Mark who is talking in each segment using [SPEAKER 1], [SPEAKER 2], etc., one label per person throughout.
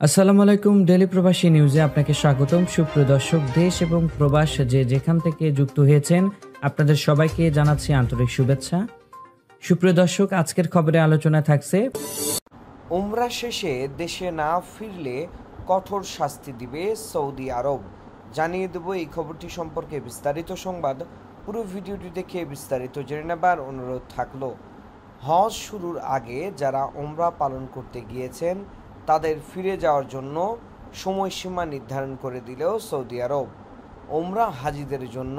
[SPEAKER 1] আসসালামু আলাইকুম। ডেলি প্রবাসী নিউজে আপনাকে স্বাগতম। সুপ্রিয় দর্শক, দেশ এবং প্রবাস যেখান থেকে যুক্ত হয়েছেন আপনাদের সবাইকে জানাচ্ছি আন্তরিক শুভেচ্ছা। সুপ্রিয় দর্শক, আজকের খবরে আলোচনায় থাকছে
[SPEAKER 2] উমরা শেষে দেশে না ফিরলে কঠোর শাস্তি দিবে সৌদি আরব। জানিয়ে দেব এই খবরটি সম্পর্কে বিস্তারিত সংবাদ। পুরো ভিডিওটি দেখে বিস্তারিত জেনে নেবার অনুরোধ থাকলো। হজ শুরুর আগে যারা উমরা পালন করতে গিয়েছেন তাদের ফিরে যাওয়ার জন্য সময়সীমা নির্ধারণ করে দিলেও সৌদি আরব উমরা হাজিদের জন্য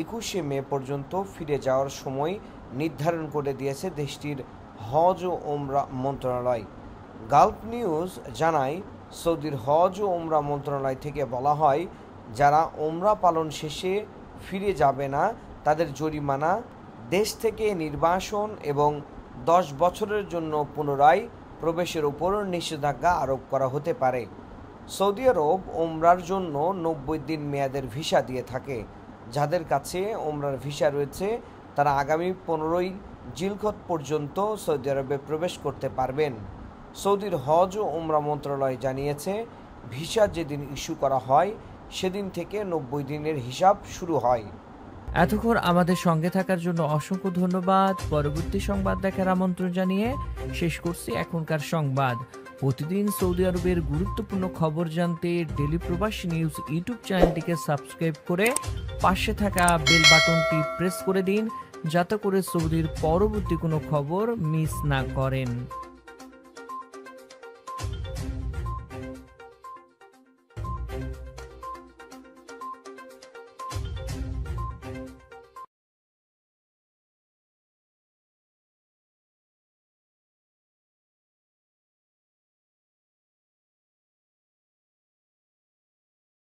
[SPEAKER 2] 21শে মে পর্যন্ত ফিরে যাওয়ার সময় নির্ধারণ করে দিয়েছে দেশটির হজ ও উমরা মন্ত্রণালয়। গালফ নিউজ জানায়, সৌদির হজ ও উমরা মন্ত্রণালয় থেকে বলা হয়, যারা উমরা পালন শেষে ফিরে যাবে না তাদের জরিমানা, দেশ থেকে নির্বাসন এবং 10 বছরের জন্য পুনরায় প্রবেশের উপর নিষেধাজ্ঞা আরোপ করা হতে পারে। সৌদি আরব উমরার জন্য 90 দিন মেয়াদের ভিসা দিয়ে থাকে। যাদের কাছে উমরার ভিসা রয়েছে তারা আগামী 15ই জিলকদ পর্যন্ত সৌদি আরবে প্রবেশ করতে পারবেন। সৌদির হজ ও উমরা মন্ত্রণালয় জানিয়েছে, ভিসা যেদিন ইস্যু করা হয় সেদিন থেকে 90 দিনের হিসাব শুরু হয়।
[SPEAKER 1] এতক্ষণ আমাদের সঙ্গে থাকার জন্য অসংখ্য ধন্যবাদ। পরবর্তী সংবাদ দেখার আমন্ত্রণ জানিয়ে শেষ করছি এখনকার সংবাদ। প্রতিদিন সৌদি আরবের গুরুত্বপূর্ণ খবর জানতে ডেলি প্রবাসী নিউজ ইউটিউব চ্যানেলটিকে সাবস্ক্রাইব করে পাশে থাকা বেল বাটনটি প্রেস করে দিন, যাতে করে সৌদির পরবর্তী কোনো খবর মিস না করেন।